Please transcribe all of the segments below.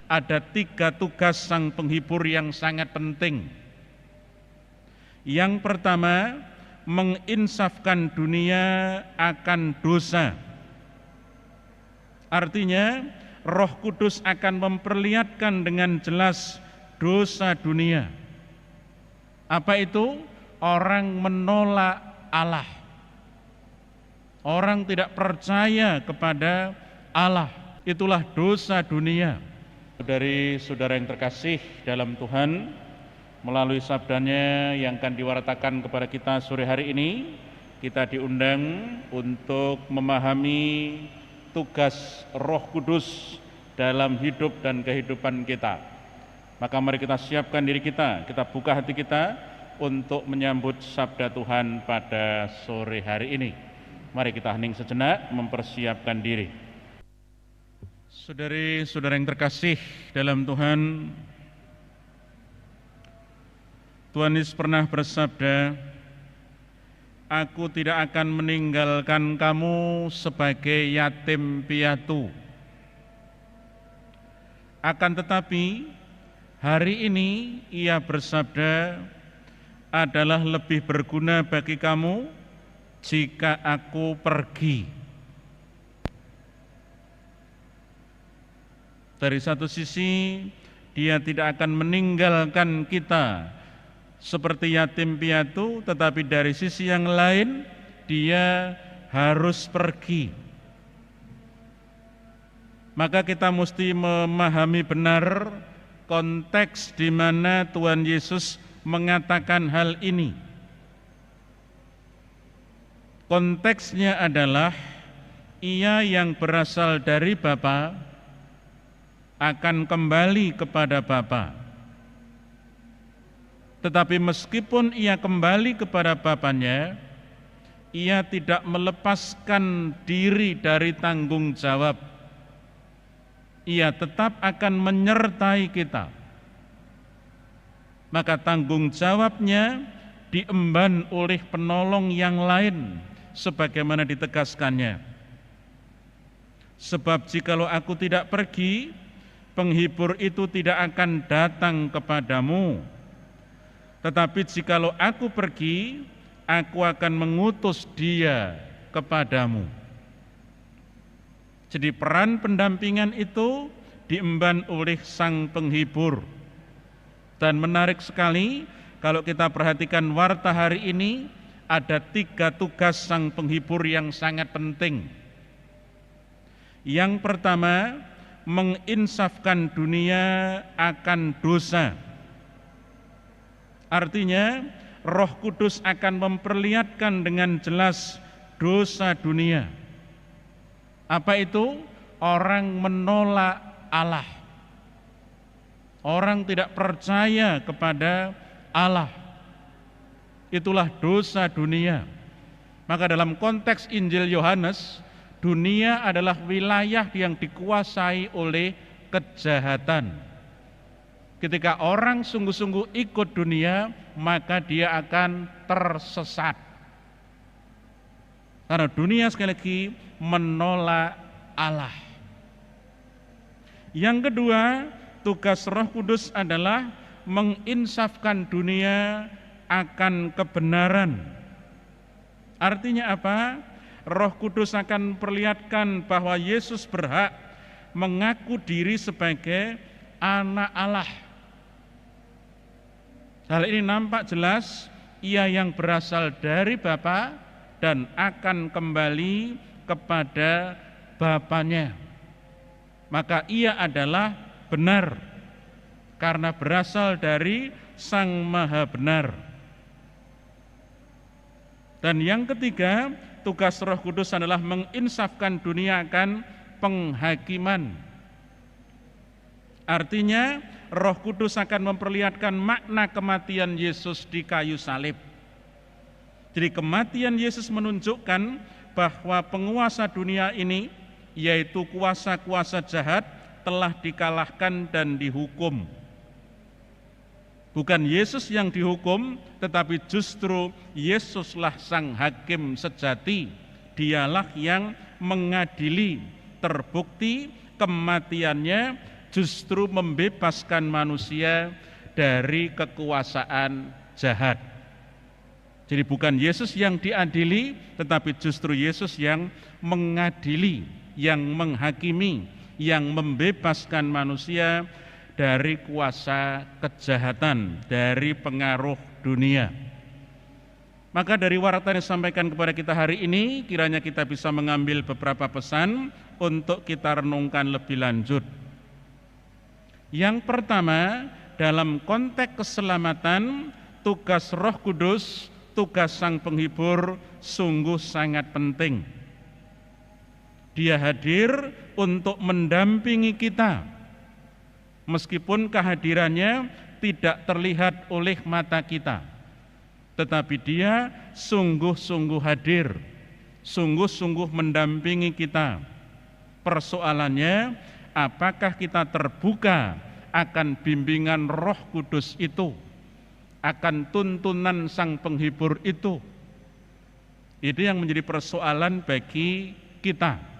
ada 3 tugas sang penghibur yang sangat penting. Yang pertama, menginsafkan dunia akan dosa. Artinya, Roh Kudus akan memperlihatkan dengan jelas dosa dunia. Apa itu? Orang menolak Allah. Orang tidak percaya kepada Allah. Itulah dosa dunia. Saudari-saudara yang terkasih dalam Tuhan, melalui sabdanya yang akan diwartakan kepada kita sore hari ini, kita diundang untuk memahami tugas Roh Kudus dalam hidup dan kehidupan kita. Maka mari kita siapkan diri kita buka hati kita untuk menyambut sabda Tuhan pada sore hari ini. Mari kita hening sejenak, mempersiapkan diri. Saudari-saudara yang terkasih dalam Tuhan, Tuhan Yesus pernah bersabda, "Aku tidak akan meninggalkan kamu sebagai yatim piatu." Akan tetapi, hari ini Ia bersabda, "Adalah lebih berguna bagi kamu jika aku pergi." Dari satu sisi, Dia tidak akan meninggalkan kita seperti yatim piatu, tetapi dari sisi yang lain, Dia harus pergi. Maka kita mesti memahami benar konteks di mana Tuhan Yesus mengatakan hal ini. Konteksnya adalah Ia yang berasal dari Bapa akan kembali kepada Bapa. Tetapi meskipun Ia kembali kepada Bapanya, Ia tidak melepaskan diri dari tanggung jawab. Ia tetap akan menyertai kita. Maka tanggung jawabnya diemban oleh penolong yang lain, sebagaimana ditegaskannya. Sebab jikalau aku tidak pergi, penghibur itu tidak akan datang kepadamu. Tetapi jikalau aku pergi, aku akan mengutus Dia kepadamu. Jadi peran pendampingan itu diemban oleh sang penghibur. Dan menarik sekali, kalau kita perhatikan warta hari ini, ada 3 tugas sang penghibur yang sangat penting. Yang pertama, menginsafkan dunia akan dosa. Artinya, Roh Kudus akan memperlihatkan dengan jelas dosa dunia. Apa itu? Orang menolak Allah. Orang tidak percaya kepada Allah. Itulah dosa dunia. Maka dalam konteks Injil Yohanes, dunia adalah wilayah yang dikuasai oleh kejahatan. Ketika orang sungguh-sungguh ikut dunia, maka dia akan tersesat. Karena dunia sekali lagi menolak Allah. Yang kedua, tugas Roh Kudus adalah menginsafkan dunia akan kebenaran. Artinya apa? Roh Kudus akan memperlihatkan bahwa Yesus berhak mengaku diri sebagai anak Allah. Hal ini nampak jelas, Ia yang berasal dari Bapa dan akan kembali kepada Bapanya. Maka Ia adalah benar karena berasal dari Sang Maha Benar. Dan yang ketiga, tugas Roh Kudus adalah menginsafkan dunia akan penghakiman. Artinya, Roh Kudus akan memperlihatkan makna kematian Yesus di kayu salib. Jadi kematian Yesus menunjukkan bahwa penguasa dunia ini, yaitu kuasa-kuasa jahat, telah dikalahkan dan dihukum. Bukan Yesus yang dihukum, tetapi justru Yesuslah sang hakim sejati. Dialah yang mengadili, terbukti kematiannya justru membebaskan manusia dari kekuasaan jahat. Jadi bukan Yesus yang diadili, tetapi justru Yesus yang mengadili, yang menghakimi, yang membebaskan manusia dari kuasa kejahatan, dari pengaruh dunia. Maka dari warta yang disampaikan kepada kita hari ini, kiranya kita bisa mengambil beberapa pesan untuk kita renungkan lebih lanjut. Yang pertama, dalam konteks keselamatan, tugas Roh Kudus, tugas Sang Penghibur sungguh sangat penting. Dia hadir untuk mendampingi kita, meskipun kehadirannya tidak terlihat oleh mata kita, tetapi dia sungguh-sungguh hadir, sungguh-sungguh mendampingi kita. Persoalannya, apakah kita terbuka akan bimbingan Roh Kudus itu, akan tuntunan Sang Penghibur itu? Itu yang menjadi persoalan bagi kita.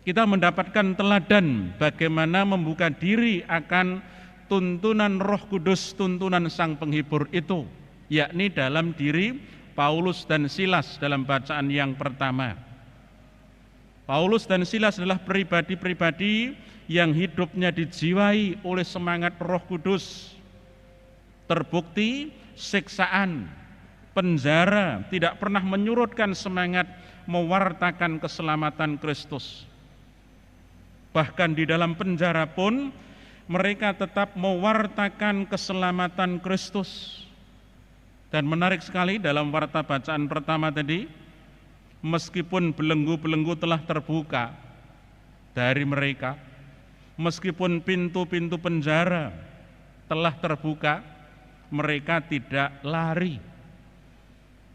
Kita mendapatkan teladan bagaimana membuka diri akan tuntunan Roh Kudus, tuntunan Sang Penghibur itu, yakni dalam diri Paulus dan Silas dalam bacaan yang pertama. Paulus dan Silas adalah pribadi-pribadi yang hidupnya dijiwai oleh semangat Roh Kudus. Terbukti siksaan, penjara tidak pernah menyurutkan semangat mewartakan keselamatan Kristus. Bahkan di dalam penjara pun mereka tetap mewartakan keselamatan Kristus. Dan menarik sekali dalam warta bacaan pertama tadi, meskipun belenggu-belenggu telah terbuka dari mereka, meskipun pintu-pintu penjara telah terbuka, mereka tidak lari.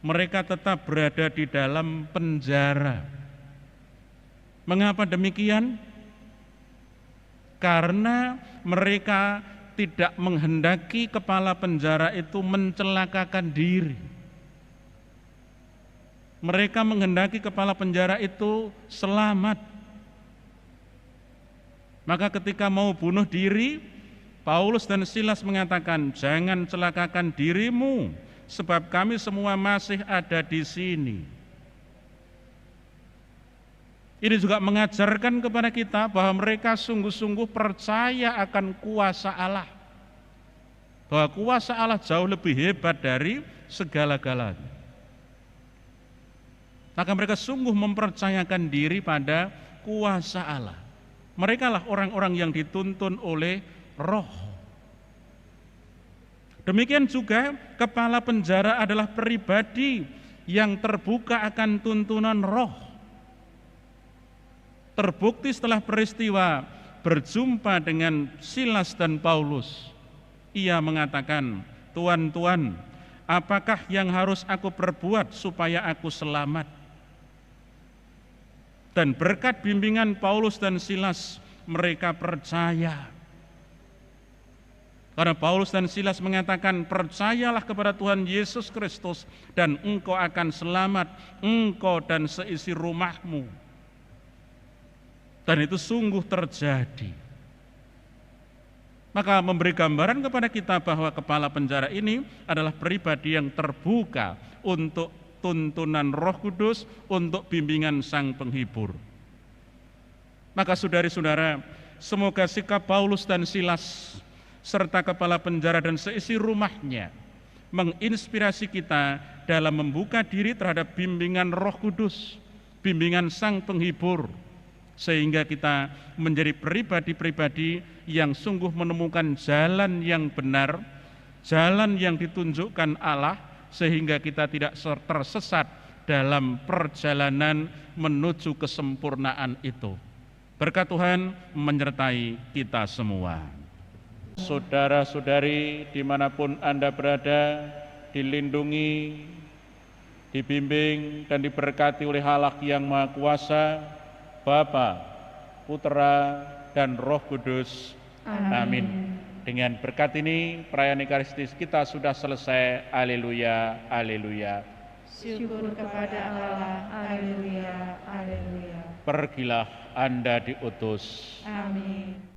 Mereka tetap berada di dalam penjara. Mengapa demikian? Karena mereka tidak menghendaki kepala penjara itu mencelakakan diri. Mereka menghendaki kepala penjara itu selamat. Maka ketika mau bunuh diri, Paulus dan Silas mengatakan, jangan celakakan dirimu, sebab kami semua masih ada di sini. Ini juga mengajarkan kepada kita bahwa mereka sungguh-sungguh percaya akan kuasa Allah. Bahwa kuasa Allah jauh lebih hebat dari segala-galanya. Maka mereka sungguh mempercayakan diri pada kuasa Allah. Mereka lah orang-orang yang dituntun oleh Roh. Demikian juga kepala penjara adalah pribadi yang terbuka akan tuntunan Roh. Terbukti setelah peristiwa berjumpa dengan Silas dan Paulus, ia mengatakan, Tuan, apakah yang harus aku perbuat supaya aku selamat? Dan berkat bimbingan Paulus dan Silas, mereka percaya. Karena Paulus dan Silas mengatakan, percayalah kepada Tuhan Yesus Kristus dan engkau akan selamat, engkau dan seisi rumahmu. Dan itu sungguh terjadi. Maka memberi gambaran kepada kita bahwa kepala penjara ini adalah pribadi yang terbuka untuk tuntunan Roh Kudus, untuk bimbingan Sang Penghibur. Maka saudari-saudara, semoga sikap Paulus dan Silas serta kepala penjara dan seisi rumahnya menginspirasi kita dalam membuka diri terhadap bimbingan Roh Kudus, bimbingan Sang Penghibur, sehingga kita menjadi pribadi-pribadi yang sungguh menemukan jalan yang benar, jalan yang ditunjukkan Allah, sehingga kita tidak tersesat dalam perjalanan menuju kesempurnaan itu. Berkat Tuhan menyertai kita semua. Saudara-saudari dimanapun Anda berada, dilindungi, dibimbing dan diberkati oleh Allah yang Maha Kuasa, Bapa, Putra, dan Roh Kudus. Amin. Dengan berkat ini perayaan Ekaristis kita sudah selesai. Haleluya, haleluya. Syukur kepada Allah. Haleluya, haleluya. Pergilah, Anda diutus. Amin.